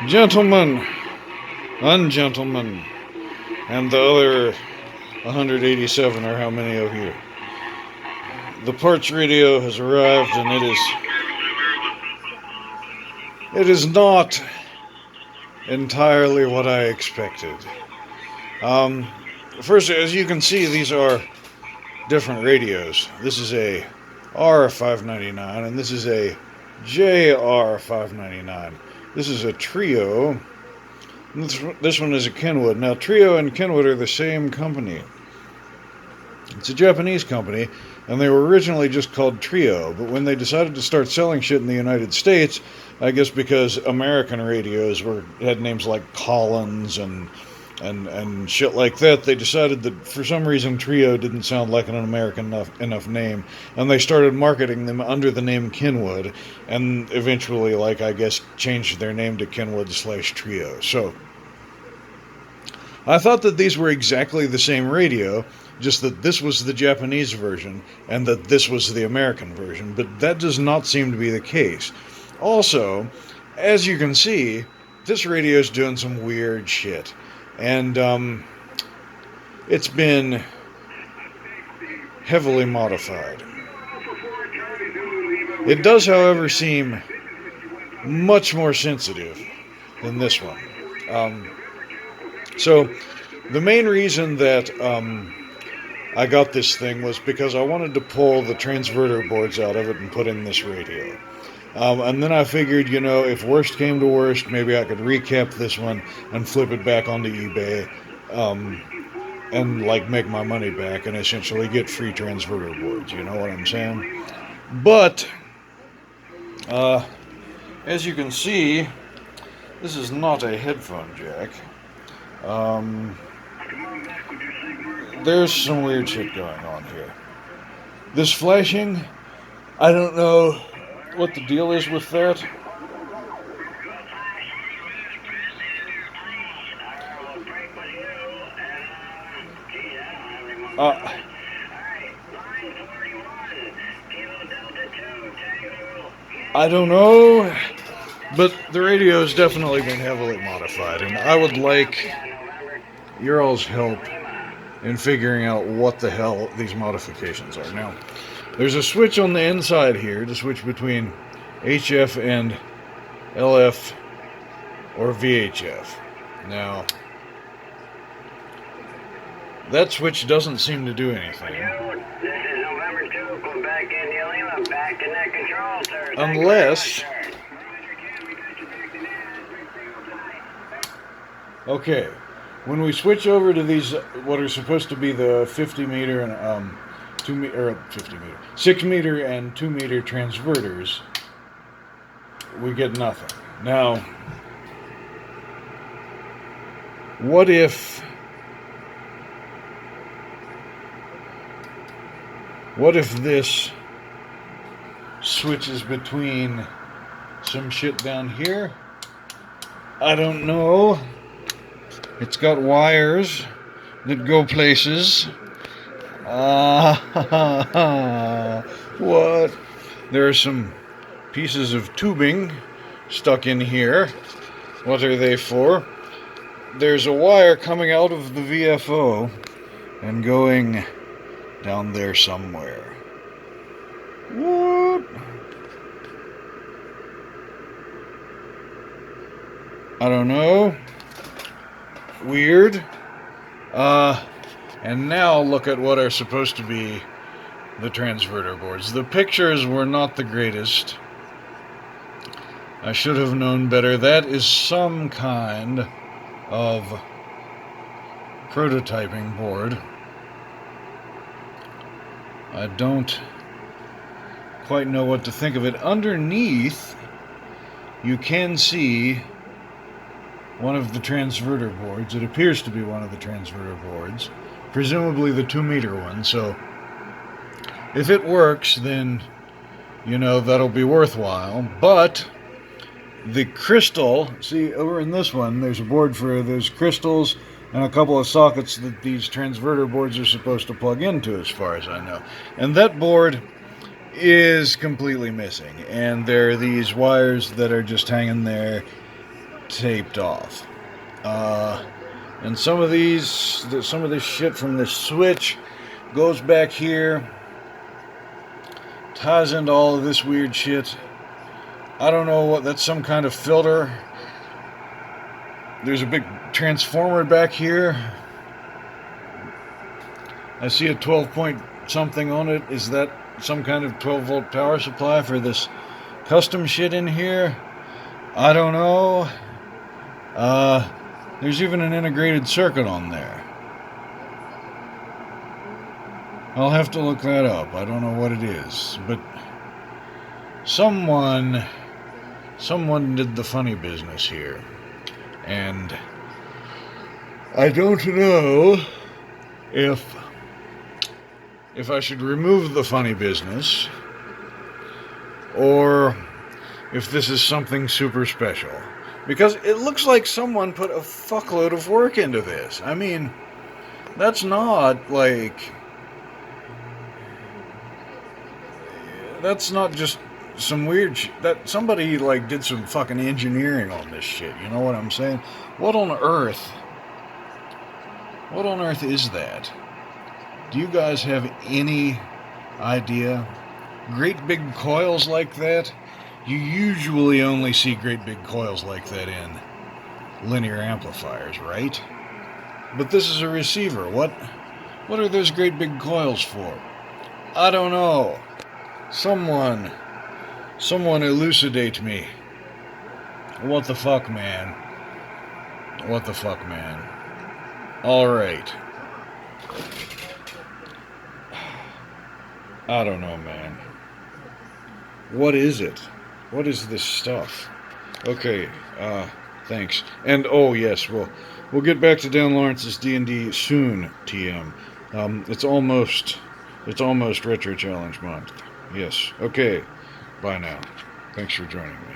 Gentlemen, ungentlemen, and the other 187 or how many of you. The parts radio has arrived, and it is not entirely what I expected. First, as you can see, these are different radios. This is a R-599, and this is a JR-599. This is a Trio. This one is a Kenwood. Now, Trio and Kenwood are the same company. It's a Japanese company, and they were originally just called Trio, but when they decided to start selling shit in the United States, I guess because American radios had names like Collins and shit like that, they decided that for some reason Trio didn't sound like an American enough name, and they started marketing them under the name Kenwood, and eventually, I guess, changed their name to Kenwood/Trio. So, I thought that these were exactly the same radio, just that this was the Japanese version, and that this was the American version, but that does not seem to be the case. Also, as you can see, this radio is doing some weird shit. And it's been heavily modified. It does, however, seem much more sensitive than this one. So, the main reason that I got this thing was because I wanted to pull the transverter boards out of it and put in this radio. And then I figured, if worst came to worst, maybe I could recap this one and flip it back onto eBay, and make my money back and essentially get free transverter boards. You know what I'm saying? But as you can see, this is not a headphone jack. There's some weird shit going on here. This flashing, I don't know what the deal is with that. I don't know, but the radio has definitely been heavily modified, and I would like your all's help in figuring out what the hell these modifications are. Now, there's a switch on the inside here to switch between HF and LF or VHF. Now, that switch doesn't seem to do anything. Unless... Okay, when we switch over to these, what are supposed to be the 50 meter and 6 meter and 2 meter transverters, we get nothing. Now, what if this switches between some shit down here? I don't know. It's got wires that go places. What? There are some pieces of tubing stuck in here. What are they for? There's a wire coming out of the VFO and going down there somewhere. What? I don't know. Weird. And now look at what are supposed to be the transverter boards. The pictures were not the greatest. I should have known better. That is some kind of prototyping board. I don't quite know what to think of it. Underneath, you can see one of the transverter boards. It appears to be one of the transverter boards, presumably the 2 meter one. So if it works, then that'll be worthwhile. But the crystal, see over in this one, there's a board for those crystals and a couple of sockets that these transverter boards are supposed to plug into, as far as I know. And that board is completely missing, and there are these wires that are just hanging there, taped off. And some of this shit from this switch goes back here, ties into all of this weird shit. I don't know what, that's some kind of filter. There's a big transformer back here. I see a 12 point something on it. Is that some kind of 12 volt power supply for this custom shit in here? I don't know. There's even an integrated circuit on there. I'll have to look that up. I don't know what it is, but someone did the funny business here, and I don't know if I should remove the funny business or if this is something super special, because it looks like someone put a fuckload of work into this. I mean, that's not like, that's not just some weird that somebody like did some fucking engineering on this shit, you know what I'm saying? What on earth is that? Do you guys have any idea? Great big coils like that? You usually only see great big coils like that in linear amplifiers, right? But this is a receiver. What are those great big coils for? I don't know. Someone elucidate me. What the fuck, man? What the fuck, man? Alright. I don't know, man. What is it? What is this stuff? Okay, thanks. And oh yes, we'll get back to Dan Lawrence's D&D soon, TM. It's almost Retro Challenge month. Yes. Okay. Bye now. Thanks for joining me.